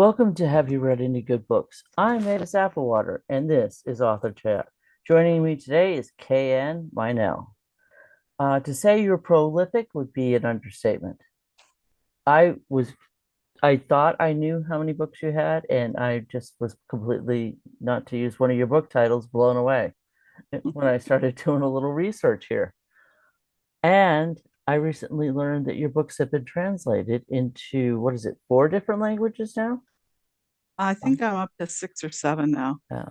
Welcome to Have You Read Any Good Books? I'm Mavis Applewater, and this is Author Chat. Joining me today is KN Meinel. To say you're prolific would be an understatement. I was, I thought I knew how many books you had, and I just was completely, not to use one of your book titles, blown away when I started doing a little research here. And I recently learned that your books have been translated into, what is it, four different languages now? I think I'm up to six or seven now. Yeah.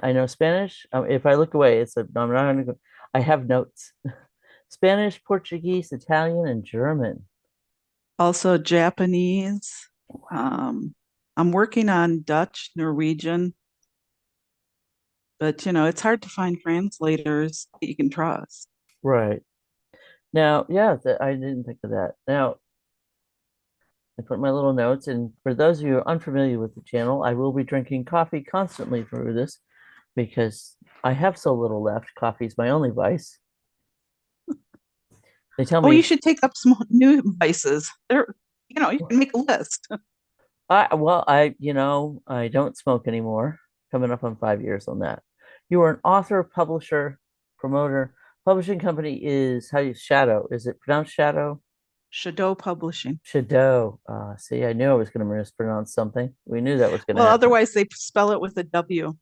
I know Spanish. If I look away, I'm not gonna go. I have notes. Spanish, Portuguese, Italian, and German. Also Japanese. Um, I'm working on Dutch, Norwegian, but it's hard to find translators that you can trust. Right. Now, yeah, I didn't think of that. Now, I put my little notes, and for those of you unfamiliar with the channel, I will be drinking coffee constantly through this because I have so little left. Coffee is my only vice. They tell Oh, you me, should take up some new vices. You can make a list. I don't smoke anymore. Coming up on 5 years on that. You are an author, publisher, promoter. Publishing company is how you Shadow. Is it pronounced Shadow? Shadow Publishing. Shadow. See, I knew I was going to mispronounce something. We knew that was going to Well, happen. otherwise they spell it with a W,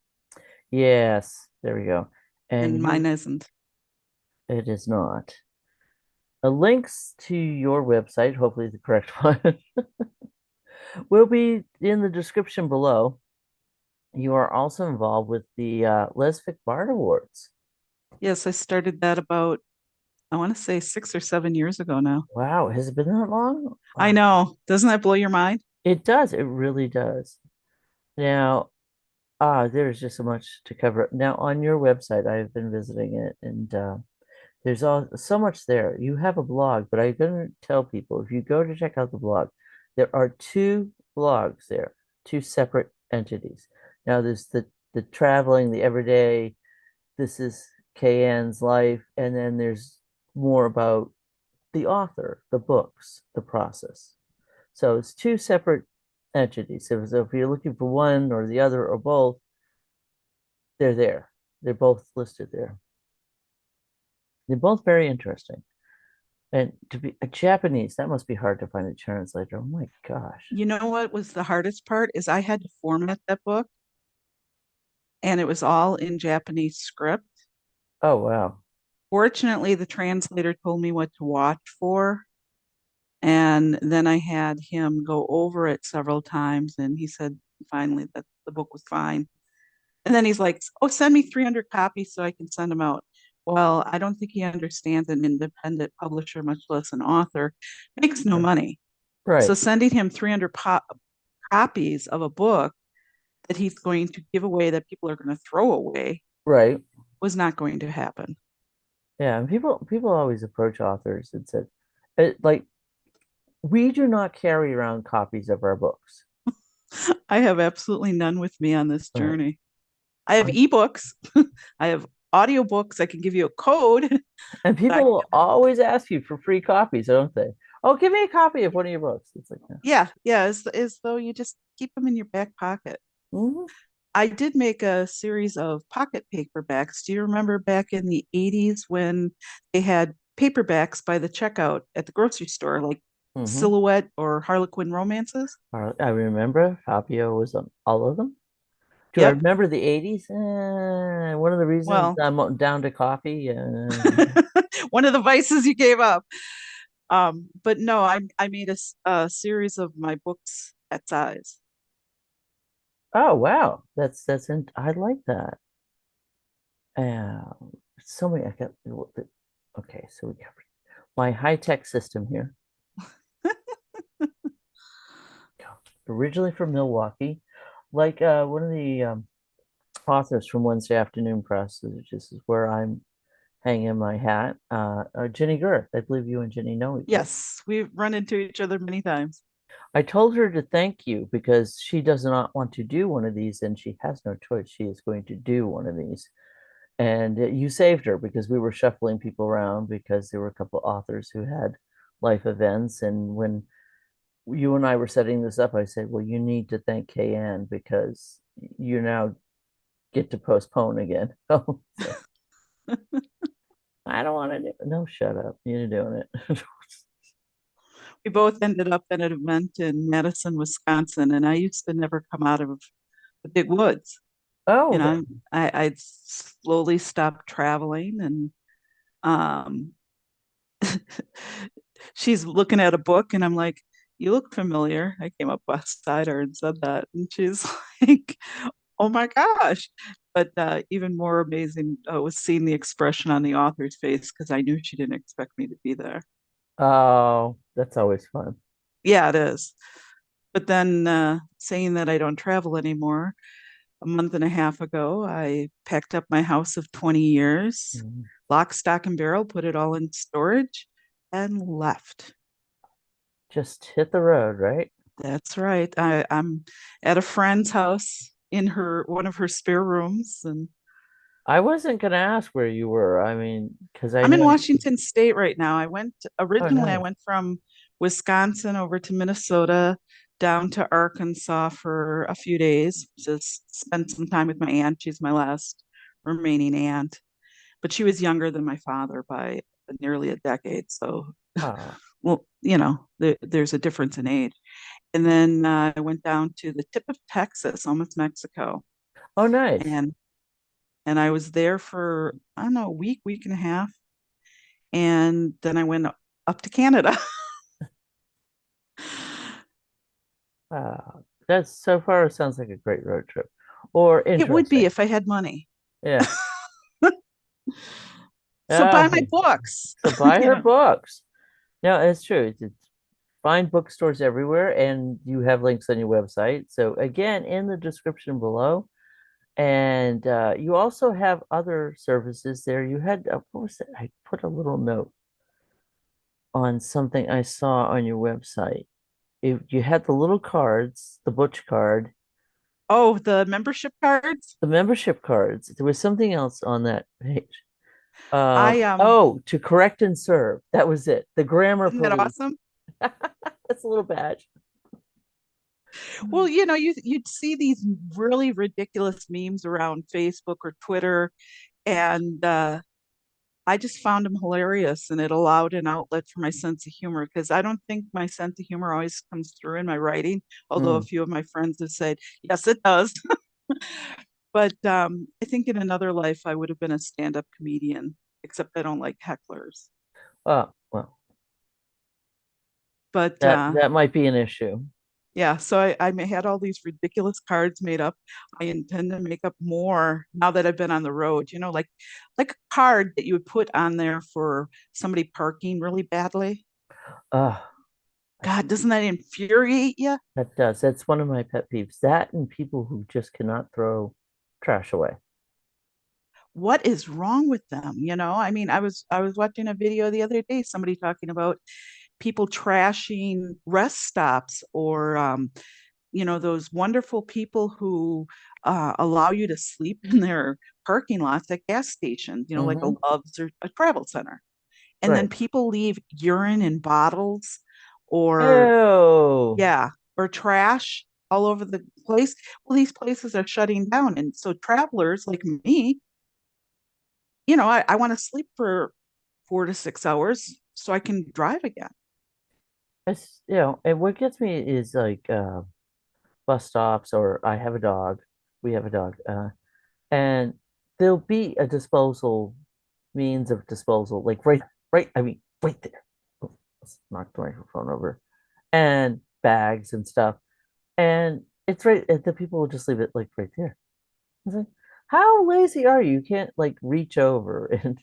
Yes, there we go. and And mine you, isn't. it is not. Links to your website, hopefully the correct one, will be in the description below. You are also involved with the Lesvik Bard Awards. Yes, I started that about, I want to say 6 or 7 years ago now. Wow, has it been that long? I Wow. know. Doesn't that blow your mind? It does. It really does. Now, there's just so much to cover. Now, on your website, I've been visiting it, and there's so much there. You have a blog, but I'm going to tell people if you go to check out the blog, there are two blogs there, two separate entities. Now, there's the traveling, the everyday. This is KN's life, and then there's more about the author, the books, the process. So it's two separate entities. So if you're looking for one or the other or both, they're there. They're both listed there. They're both very interesting. And to be a Japanese, that must be hard to find a translator. Oh my gosh. You know what was the hardest part is I had to format that book and it was all in Japanese script. Oh wow. Fortunately, the translator told me what to watch for. And then I had him go over it several times and he said finally that the book was fine. And then he's like, "Oh, send me 300 copies so I can send them out." Well, I don't think he understands an independent publisher, much less an author, makes no money. So Right. sending him 300 copies of a book that he's going to give away that people are going to throw away Right. was not going to happen. Yeah. And people always approach authors and said, like, we do not carry around copies of our books. I have absolutely none with me on this Right. journey. I have ebooks, I have audiobooks. I can give you a code. And But I, people will always ask you for free copies, don't they? Oh, give me a copy of one of your books. It's like, yeah, yeah, as though you just keep them in your back pocket. mhm. I did make a series of pocket paperbacks. Do you remember back in the 80s when they had paperbacks by the checkout at the grocery store, like Mm-hmm. Silhouette or Harlequin Romances? I remember Fabio was on all of them. Do I Yep. remember the 80s? One of the reasons Well, I'm down to coffee. one of the vices you gave up. But no, I made a series of my books that size. Oh wow, I like that. Uh, so many. I got okay. So we covered my high tech system here. Originally from Milwaukee, like one of the authors from Wednesday Afternoon Press, which is where I'm hanging my hat. Jenny Girth. I believe you and Jenny know each other. Yes, we've run into each other many times. I told her to thank you because she does not want to do one of these and she has no choice. She is going to do one of these. And you saved her because we were shuffling people around because there were a couple authors who had life events. And when you and I were setting this up, I said, well, you need to thank KN because you now get to postpone again. Oh, so I don't want to do it. No, shut up. You're doing it. We both ended up at an event in Madison, Wisconsin, and I used to never come out of the big woods. You Oh, know, I'd slowly stopped traveling, and um, she's looking at a book, and I'm like, "You look familiar." I came up beside her and said that, and she's like, "Oh my gosh!" But even more amazing was seeing the expression on the author's face because I knew she didn't expect me to be there. oh, that's always fun. Yeah, it is. But then saying that I don't travel anymore, a month and a half ago, I packed up my house of 20 years, Mm. lock, stock, and barrel, put it all in storage, and left. Just hit the road, right? That's right. I'm at a friend's house in her one of her spare rooms, and I wasn't gonna ask where you were. I mean, because I I'm in know. Washington State right now. I went Oh, originally, I nice. went from Wisconsin over to Minnesota, down to Arkansas for a few days, just spent some time with my aunt. She's my last remaining aunt, but she was younger than my father by nearly a decade. So, Oh, well, there's a difference in age. And then I went down to the tip of Texas, almost Mexico, oh, nice. and I was there for I don't know a week, week and a half, and then I went up to Canada. That's so far sounds like a great road trip, or It would be interesting. if I had money. Yeah. So buy my Oh, books. so buy you her know, books. No, it's true. It's find bookstores everywhere, and you have links on your website. So again, in the description below, and you also have other services there. You had what was it? I put a little note on something I saw on your website. You had the little cards, the Butch card, oh, the membership cards. the membership cards. There was something else on that page. I Oh, to correct and serve. That was it. The grammar Isn't that police. awesome? That's a little badge. Well, you'd see these really ridiculous memes around Facebook or Twitter, and I just found them hilarious, and it allowed an outlet for my sense of humor because I don't think my sense of humor always comes through in my writing, although a Mm. few of my friends have said, yes, it does. But I think in another life I would have been a stand-up comedian, except I don't like hecklers. Oh, well, But that might be an issue. yeah, so had all these ridiculous cards made up. I intend to make up more now that I've been on the road, like a card that you would put on there for somebody parking really badly. Oh, God, doesn't that infuriate you? that does. That's one of my pet peeves. That and people who just cannot throw trash away. What is wrong with them? I mean, I was watching a video the other day, somebody talking about people trashing rest stops or those wonderful people who allow you to sleep in their parking lots at gas stations, like a Hmm. Love's or a travel center. And then Right. people leave urine in bottles or, Ew. yeah, or trash all over the place. Well, these places are shutting down. And so travelers like me, I want to sleep for 4 to 6 hours so I can drive again. And what gets me is like bus stops, or I have a dog. We have a dog. And there'll be a disposal means of disposal, like I mean, right there. Oh, let's knock the microphone over. And bags and stuff. And it's right, the people will just leave it like right there. It's like, how lazy are you? You can't like reach over and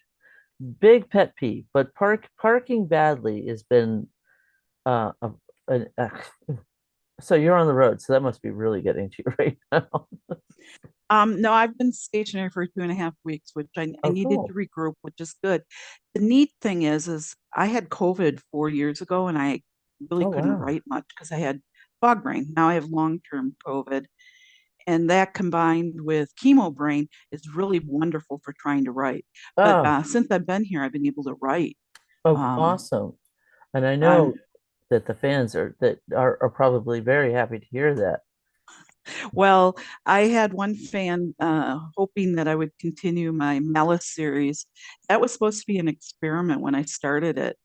big pet peeve, but parking badly has been uh, a, a, so you're on the road, so that must be really getting to you right now. No, I've been stationary for 2.5 weeks, which I Oh, needed to cool. regroup, which is good. The neat thing is I had COVID 4 years ago, and I really Oh, couldn't wow. write much because I had fog brain. Now I have long-term COVID, and that combined with chemo brain is really wonderful for trying to write. But Oh, since I've been here, I've been able to write. oh, Um, awesome. And I I'm know. that the fans are probably very happy to hear that. Well, I had one fan hoping that I would continue my Malice series. That was supposed to be an experiment when I started it,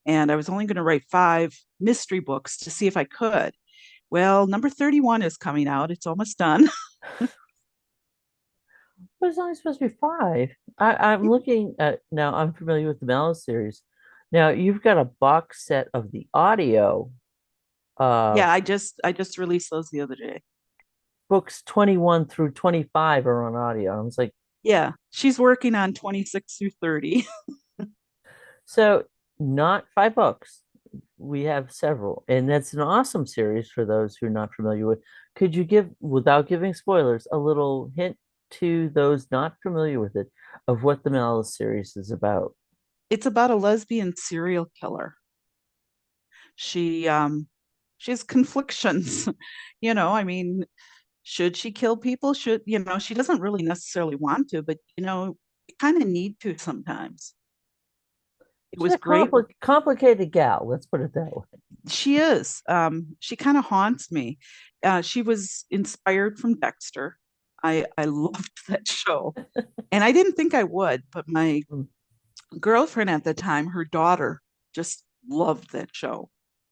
and I was only going to write 5 mystery books to see if I could. Well, number 31 is coming out. It's almost done. But it's only supposed to be five. I'm looking at now. I'm familiar with the Malice series. Now you've got a box set of the audio. Uh, Yeah, I just released those the other day. books 21 through 25 are on audio. I was like, Yeah, she's working on 26 through 30. so not 5 books. We have several, and that's an awesome series for those who are not familiar with. Could you give, without giving spoilers, a little hint to those not familiar with it of what the Malice series is about? It's about a lesbian serial killer. She she has conflictions. I mean, should she kill people? She doesn't really necessarily want to, but you kind of need to sometimes. It She's was a great. complicated gal. Let's put it that way. She is. She kind of haunts me. She was inspired from Dexter. I loved that show. And I didn't think I would, but my Mm. girlfriend at the time, her daughter, just loved that show.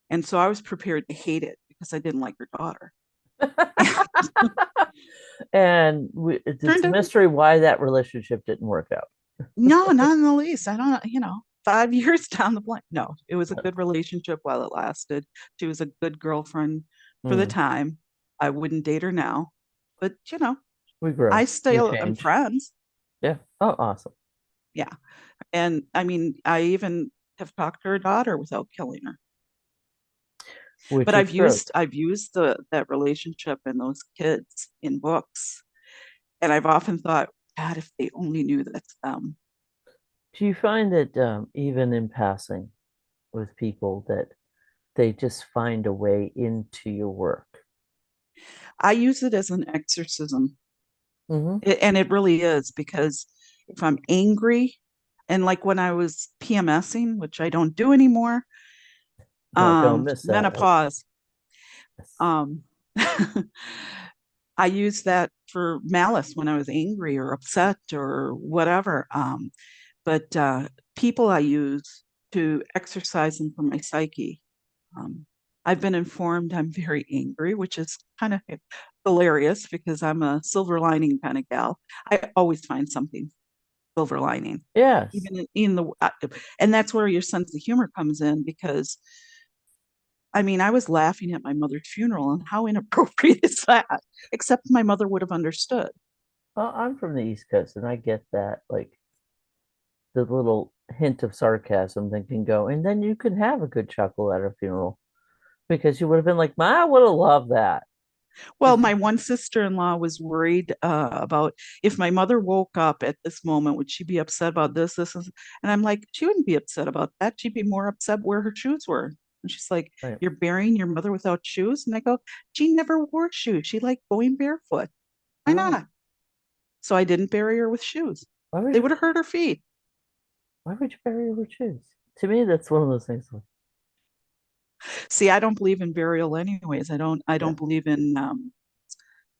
And so I was prepared to hate it because I didn't like her daughter. And it's Turned a out, mystery why that relationship didn't work out. no, not in the least. I don't, 5 years down the line. No, it was a good relationship while it lasted. She was a good girlfriend for the Mm. time. I wouldn't date her now, but We I grow, we still am change. friends. Yeah. Oh, awesome. Yeah. And I mean, I even have talked to her daughter without killing her. But Which is I've great. used I've used that relationship and those kids in books. And I've often thought, God, if they only knew that's them. Do you find that even in passing with people that they just find a way into your work? I use it as an exorcism. Hmm. And it really is because if I'm angry, and like when I was PMSing, which I don't do anymore, No, don't miss that. menopause, Yes. um, I used that for malice when I was angry or upset or whatever. But people I use to exercise them from my psyche. Um, I've been informed I'm very angry, which is kind of hilarious because I'm a silver lining kind of gal. I always find something silver lining, Yes. even in the, and that's where your sense of humor comes in because I mean, I was laughing at my mother's funeral, and how inappropriate is that? Except my mother would have understood. Well, I'm from the East Coast and I get that, like the little hint of sarcasm that can go, and then you can have a good chuckle at a funeral because you would have been like, "Ma, I would have loved that." Well, my one sister-in-law was worried about if my mother woke up at this moment, would she be upset about and I'm like, she wouldn't be upset about that. She'd be more upset where her shoes were. And she's like, Right. you're burying your mother without shoes? And I go, she never wore shoes. She liked going barefoot. Why Oh, not? So I didn't bury her with shoes. why would They you? would have hurt her feet. Why would you bury your shoes? To me, that's one of those things. Like, See, I don't believe in burial anyways. I don't yeah. believe in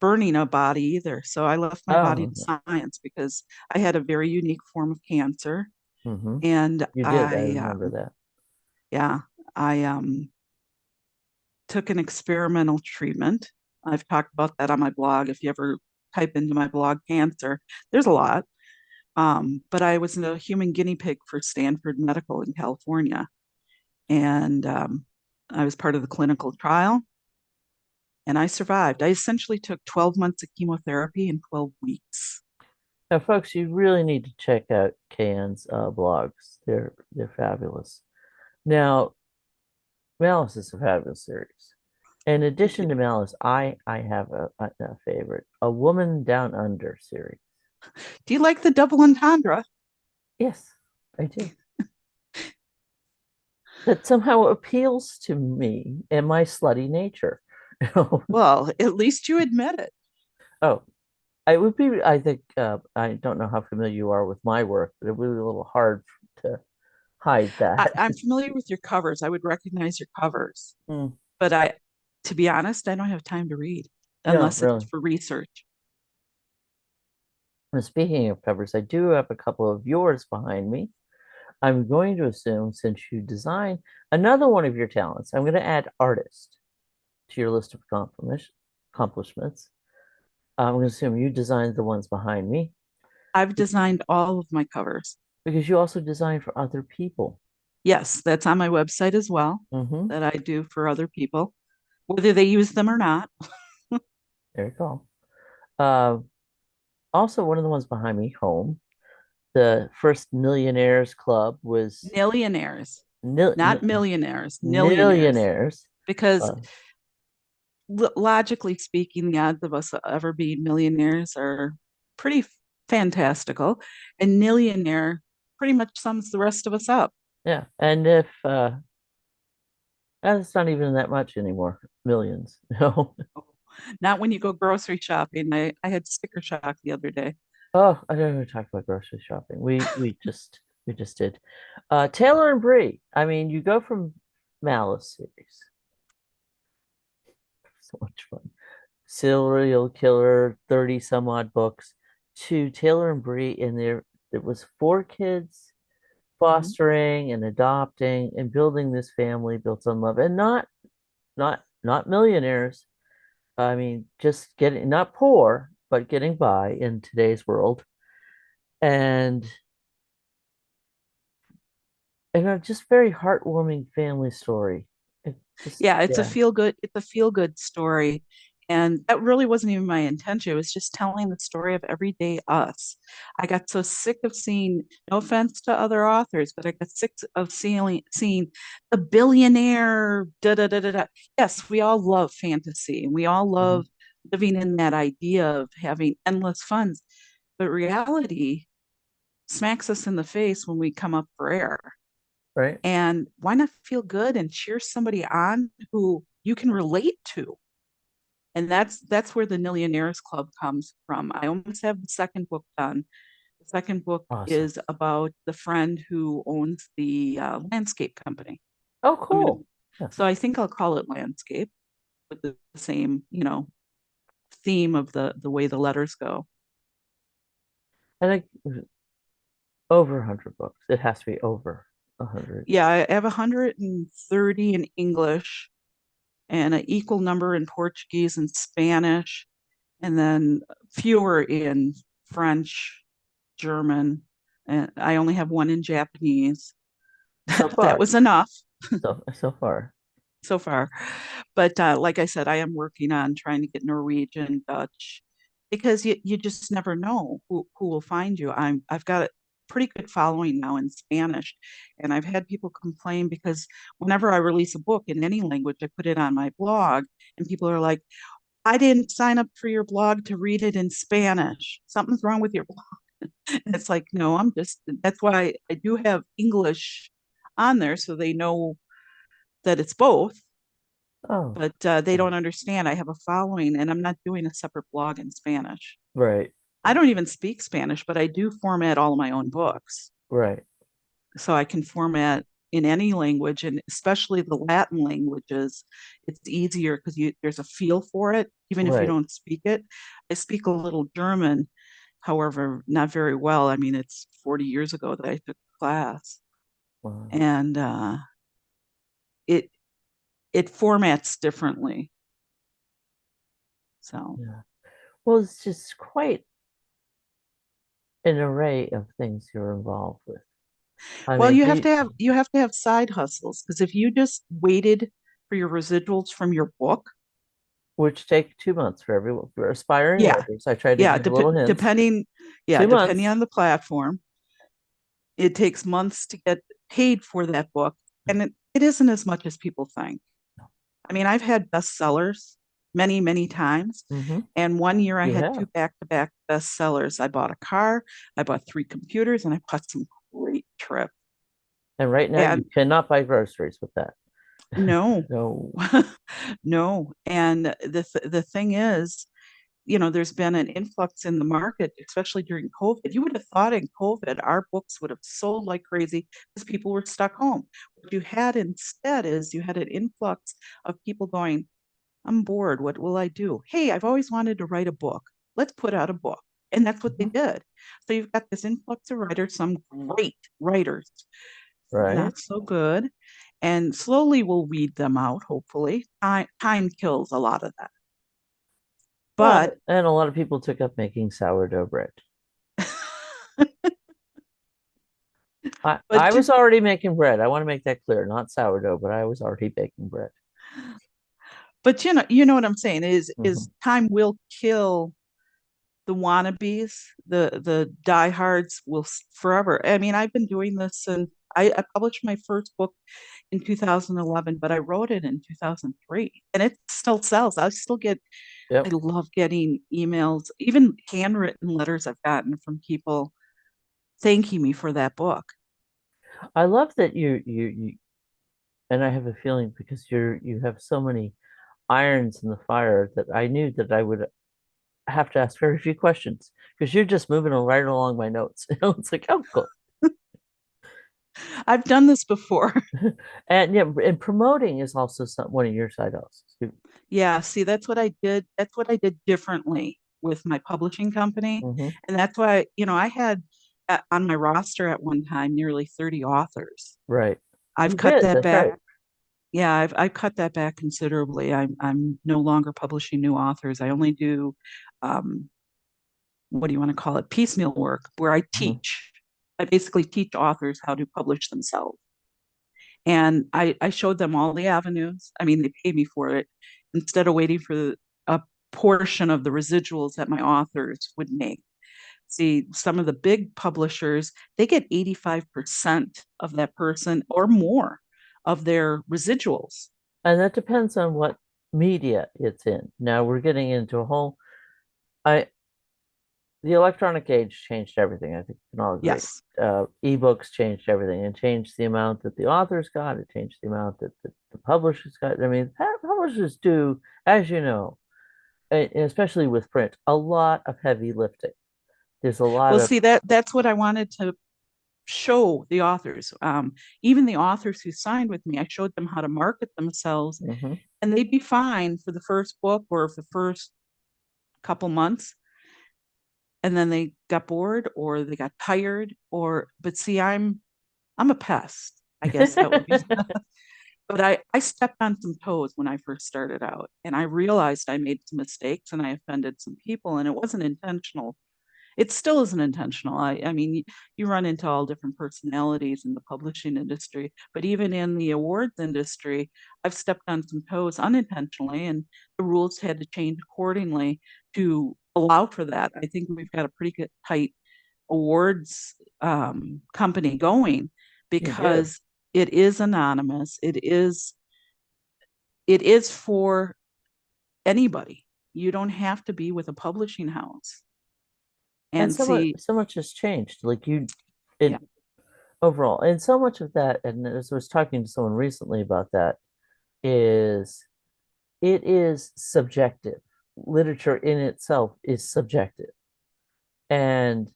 burning a body either. So I left my body Oh, to science because I had a very unique form of cancer. mm-hmm. And You did. I remember that. yeah, I took an experimental treatment. I've talked about that on my blog. If you ever type into my blog cancer, there's a lot. But I was a human guinea pig for Stanford Medical in California, and I was part of the clinical trial, and I survived. I essentially took 12 months of chemotherapy in 12 weeks. Now, folks, you really need to check out Kan's blogs. They're fabulous. Now, Malice is a fabulous series. In addition to Malice, I have a favorite, a Woman Down Under series. Do you like the double entendre? Yes, I do. That somehow appeals to me and my slutty nature. Well, at least you admit it. Oh, I would be, I think, I don't know how familiar you are with my work, but it would be a little hard to hide that. I'm familiar with your covers. I would recognize your covers, Mm, but to be honest, I don't have time to read no, unless it's really. for research. And speaking of covers, I do have a couple of yours behind me. I'm going to assume since you design another one of your talents, I'm going to add artist to your list of accomplishments. I'm going to assume you designed the ones behind me I've designed all of my covers. because you also design for other people. Yes, that's on my website as well, Mm-hmm. that I do for other people, whether they use them or not. There you go. Uh, Also, one of the ones behind me, home, the first Millionaires Club was Millionaires, nil, not millionaires, millionaires. millionaires. Because Uh, logically speaking, the odds of us ever being millionaires are pretty fantastical. And millionaire pretty much sums the rest of us up. yeah, and if it's not even that much anymore, millions. No. Not when you go grocery shopping. I had sticker shock the other day. Oh, I don't even talk about grocery shopping. We just did. Taylor and Bree. I mean, you go from Malice series, so much fun. Serial Killer, 30 some odd books, to Taylor and Bree, and there was four kids Mhm. fostering and adopting and building this family built on love and not millionaires. I mean, just getting not poor, but getting by in today's world. And a just very heartwarming family story. It just Yeah, yeah. it's a feel good story. And that really wasn't even my intention. It was just telling the story of everyday us. I got so sick of seeing, no offense to other authors, but I got sick of seeing the billionaire da da da da da. Yes, we all love fantasy and we all Mhm. love living in that idea of having endless funds. But reality smacks us in the face when we come up for air. Right? And why not feel good and cheer somebody on who you can relate to? And that's where the Millionaires Club comes from. I almost have the second book done. The second book Awesome. is about the friend who owns the landscape company. Oh, I'm gonna, cool. Yeah. so I think I'll call it landscape with the same, theme of the way the letters go. I think over 100 books. It has to be over 100. Yeah, I have 130 in English and an equal number in Portuguese and Spanish, and then fewer in French, German, and I only have one in Japanese. So That far. was enough So far. so far. But like I said, I am working on trying to get Norwegian, Dutch, because you just never know who will find you. I've got a pretty good following now in Spanish, and I've had people complain because whenever I release a book in any language, I put it on my blog, and people are like, I didn't sign up for your blog to read it in Spanish. Something's wrong with your blog. And it's like, no, that's why I do have English on there so they know that it's both, Oh, but they don't understand. I have a following and I'm not doing a separate blog in Spanish. right. I don't even speak Spanish, but I do format all of my own books. Right. So I can format in any language, and especially the Latin languages. It's easier because there's a feel for it, even if you Right. don't speak it. I speak a little German, however, not very well. I mean, it's 40 years ago that I took the class, Wow. and it it formats differently. So, Yeah. Well, it's just quite an array of things you're involved with. I well, mean, do you, you have to have side hustles because if you just waited for your residuals from your book, which take 2 months for everyone for aspiring yeah, writers. I tried to yeah, give you little hints. depending, yeah, two depending months. on the platform, it takes months to get paid for that book, and it isn't as much as people think. I mean, I've had bestsellers many, many times. Mm-hmm. And one year I You had have. two back-to-back bestsellers. I bought a car, I bought three computers, and I bought some great trip. And right now you And cannot buy groceries with that. no, No. no. And the thing is, there's been an influx in the market, especially during COVID. You would have thought in COVID, our books would have sold like crazy because people were stuck home. What you had instead is you had an influx of people going, I'm bored. What will I do? Hey, I've always wanted to write a book. Let's put out a book. And that's what they Mhm. did. So you've got this influx of writers, some great writers, Right. not so good. And slowly we'll weed them out, hopefully. Time kills a lot of that. Well, But and a lot of people took up making sourdough bread. but I was already making bread. I want to make that clear. Not sourdough, but I was already baking bread. you know what I'm saying is Hmm. time will kill the wannabes, the diehards will forever. I mean, I've been doing this and I published my first book in 2011, but I wrote it in 2003 and it still sells. I Yep. love getting emails, even handwritten letters I've gotten from people thanking me for that book. I love that and I have a feeling because you have so many irons in the fire that I knew that I would have to ask very few questions because you're just moving right along my notes. It's like, oh, cool. I've done this before. And yeah, and promoting is also one of your side hustles. Yeah, see, that's what I did. That's what I did differently with my publishing company. Mm-hmm. And that's why, I had on my roster at one time nearly 30 authors. Right. I've You cut did. that That's right. back. Yeah, I've cut that back considerably. I'm no longer publishing new authors. I only do um, what do you want to call it? Piecemeal work where I Mhm. teach. I basically teach authors how to publish themselves. And I showed them all the avenues. I mean, they paid me for it instead of waiting for a portion of the residuals that my authors would make. See, some of the big publishers, they get 85% of that person or more of their residuals. And that depends on what media it's in. Now we're getting into a whole, I the electronic age changed everything. I think we can all agree. Yes. Ebooks changed everything and changed the amount that the authors got. It changed the amount that the publishers got. I mean, publishers do, as you know, especially with print, a lot of heavy lifting. There's a lot Well, of, see, that's what I wanted to show the authors. Even the authors who signed with me, I showed them how to market themselves, mhm. and they'd be fine for the first book or the first couple months, and then they got bored or they got tired. Or, but see, I'm a pest. I guess that would be. But I stepped on some toes when I first started out, and I realized I made some mistakes and I offended some people, and it wasn't intentional. It still isn't intentional. I mean, you run into all different personalities in the publishing industry, but even in the awards industry, I've stepped on some toes unintentionally, and the rules had to change accordingly to allow for that. I think we've got a pretty good, tight awards company going You do. because it is anonymous. It is for anybody. You don't have to be with a publishing house. And And see, so much has changed. Like yeah. it overall, and so much of that, and as I was talking to someone recently about that, is it is subjective. Literature in itself is subjective. And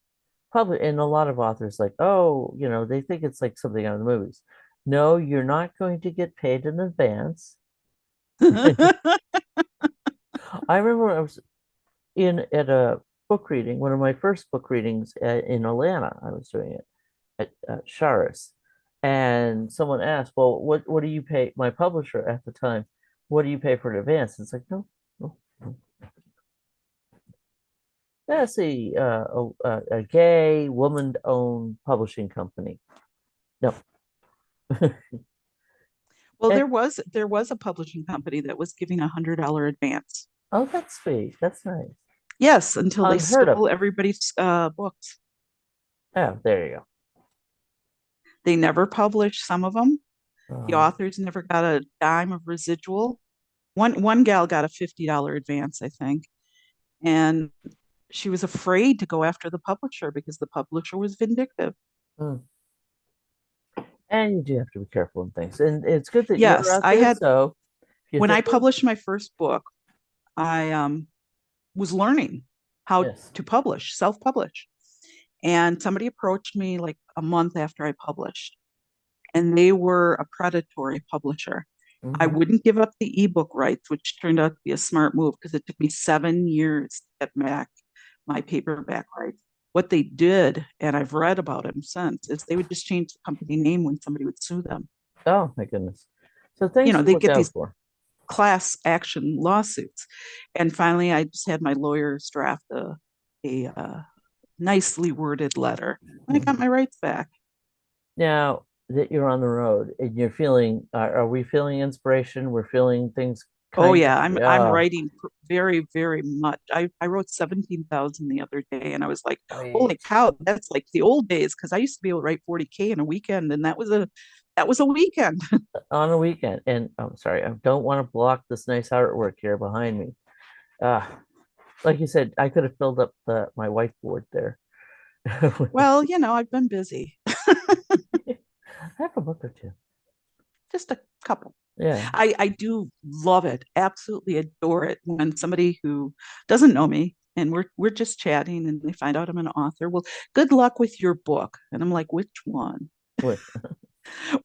probably, and a lot of authors like, oh, they think it's like something out of the movies. No, you're not going to get paid in advance. I remember I was in at a book reading, one of my first book readings in Atlanta. I was doing it at Charis, and someone asked, "Well, what do you pay my publisher at the time? What do you pay for an advance?" It's like, no, no, no. That's a gay woman-owned publishing company. No. Well, And, there was a publishing company that was giving $100 advance. oh, that's sweet. That's nice. Yes, until they Unheard of. stole everybody's books. Oh, there you They never published some of them. The go. authors never got a dime of residual. One gal got a $50 advance, I think, and she was afraid to go after the publisher because the publisher was vindictive. Mm. And you do have to be careful in things. And it's good that you're Yes, out there. So if you when I think of, published my first book, I was learning how Yes. to publish, self-publish. And somebody approached me like a month after I published, and they were a predatory publisher. I Hmm. wouldn't give up the ebook rights, which turned out to be a smart move because it took me 7 years to get back my paperback rights. What they did, and I've read about them since, is they would just change the company name when somebody would sue them. Oh my goodness. So You things know, to they look get out these for. class action lawsuits. And finally, I just had my lawyers draft a nicely worded letter, and I got Mhm. my rights back. Now that you're on the road and you're feeling, are we feeling inspiration? We're feeling things Oh kind of, yeah, I'm yeah. writing very, very much. I wrote 17,000 the other day, and I was like, holy Wait, cow, that's like the old days because I used to be able to write 40K in a weekend, and that was a weekend. on a weekend. And I'm sorry, I don't want to block this nice artwork here behind me. Uh, like you said, I could have filled up my whiteboard there. Well, I've been busy, I have a book or two. just a couple. Yeah. I do love it, absolutely adore it when somebody who doesn't know me and we're just chatting and they find out I'm an author. Well, good luck with your book. And I'm like, which one? What?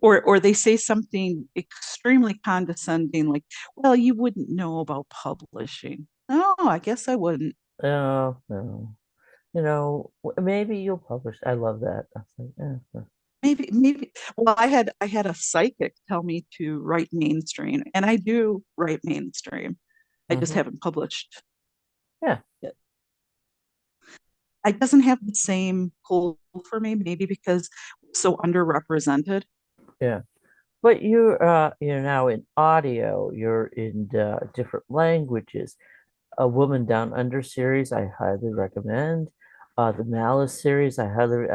Or they say something extremely condescending, like, well, you wouldn't know about publishing. Oh, I guess I wouldn't. No, no. Maybe you'll publish. I love that. I was like, yeah. Maybe. Well, I had a psychic tell me to write mainstream, and I do write mainstream. I just Hmm. haven't published Yeah, it. It doesn't have the same pull for me, maybe because it's so underrepresented. yeah. But you're now in audio. You're in different languages. A Woman Down Under series, I highly recommend. The Malice series, I highly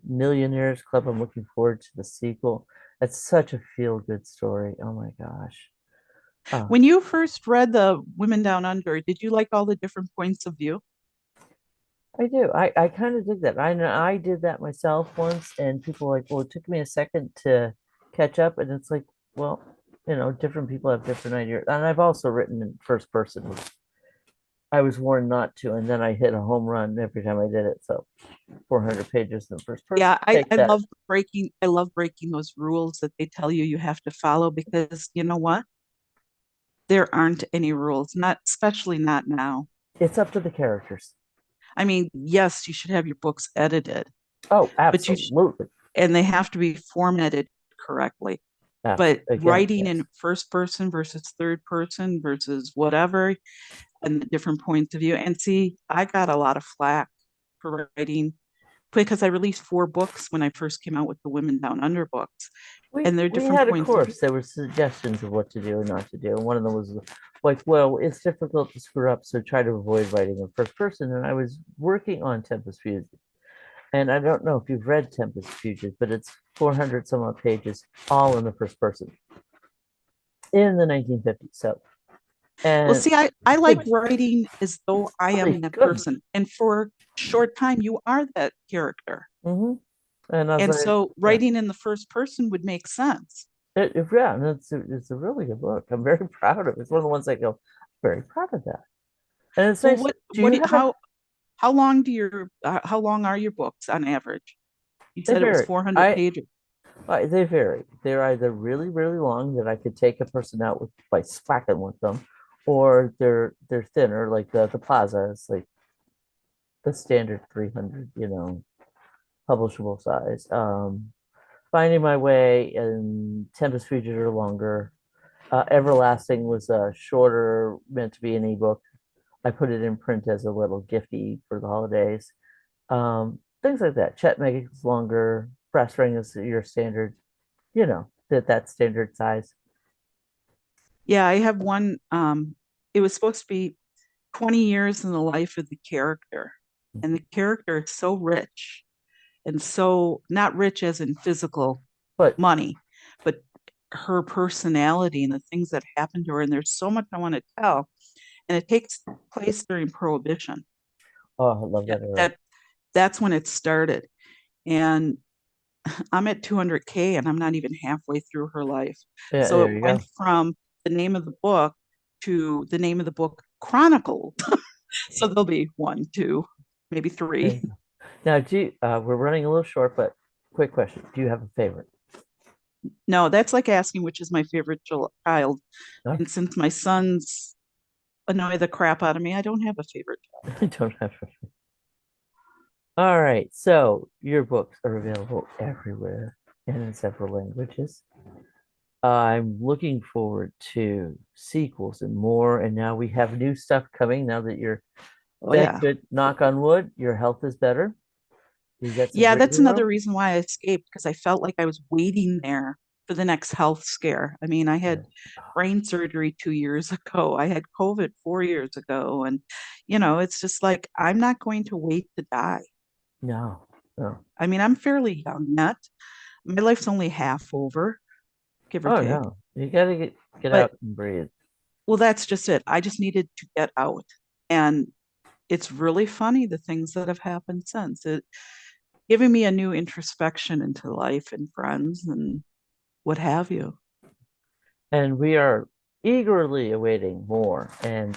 Millionaires Club. I'm looking forward to the sequel. It's such a feel-good story. Oh my gosh. Oh, When you first read the Women Down Under, did you like all the different points of view? I do. I kind of dig that. I know I did that myself once, and people were like, well, it took me a second to catch up, and it's like, well, different people have different ideas. And I've also written in first person, which I was warned not to, and then I hit a home run every time I did it. So 400 pages in the first person. Yeah, I, Take I that. love breaking those rules that they tell you have to follow because you know what? There aren't any rules, not especially not now. It's up to the characters. I mean, yes, you should have your books edited, Oh, but absolutely. and they have to be formatted correctly. But Again, writing yes. in first person versus third person versus whatever and the different points of view. And see, I got a lot of flack for writing because I released 4 books when I first came out with the Women Down Under books, We and they're we different had a points of view. course. There were suggestions of what to do and not to do. And one of them was like, well, it's difficult to screw up, so try to avoid writing in first person. And I was working on Tempest Fusion. And I don't know if you've read Tempest Fusion, but it's 400 some odd pages, all in the first person in the 1950s. So, Well, and see, I like good, writing as though I am golly, that good. person. And for a short time, you are that character. Hmm. And I was And like, so yeah, writing in the first person would make sense. yeah, and it's a really good book. I'm very proud of it. It's one of the ones I go, very proud of that. And it's Well, nice. Do you have a, how long are your books on average? You they said it was vary. 400 pages. They vary. They're either really, really long that I could take a person out with by swacking with them, or they're thinner, like the Plaza is like the standard 300, publishable size. Finding My Way and Tempest Fugitive are longer. Everlasting was shorter, meant to be an ebook. I put it in print as a little gifty for the holidays. Things like that. Chet Meg is longer. Brass Ring is your standard, that standard size. Yeah, I have one. It was supposed to be 20 years in the life of the character. And the character is so rich and so not rich as in physical But money, but her personality and the things that happened to her. And there's so much I want to tell. And it takes place during Prohibition. oh, I love Yeah, that era. that's when it started. And I'm at 200K and I'm not even halfway through her life. Yeah, So there it you went go. from the name of the book to the name of the book chronicled. So there'll be one, two, maybe There three. you go. Now, we're running a little short, but quick question. Do you have a favorite? No, that's like asking which is my favorite child. No, And since my sons annoy the crap out of me, I don't have a favorite child. I don't have a. All right. So your books are available everywhere and in several languages. I'm looking forward to sequels and more. And now we have new stuff coming now that you're Oh that yeah. good. Knock on wood, your health is better. You got some Yeah, that's breathing another room. reason why I escaped because I felt like I was waiting there for the next health scare. I mean, I had Yeah. brain surgery 2 years ago. I had COVID 4 years ago. And, it's just like, I'm not going to wait to die. No, no. I mean, I'm fairly young yet. My life's only half over, give or Oh take. no. You gotta get But, out and breathe. well, that's just it. I just needed to get out. And it's really funny the things that have happened since. It giving me a new introspection into life and friends and what have you. And we are eagerly awaiting more. And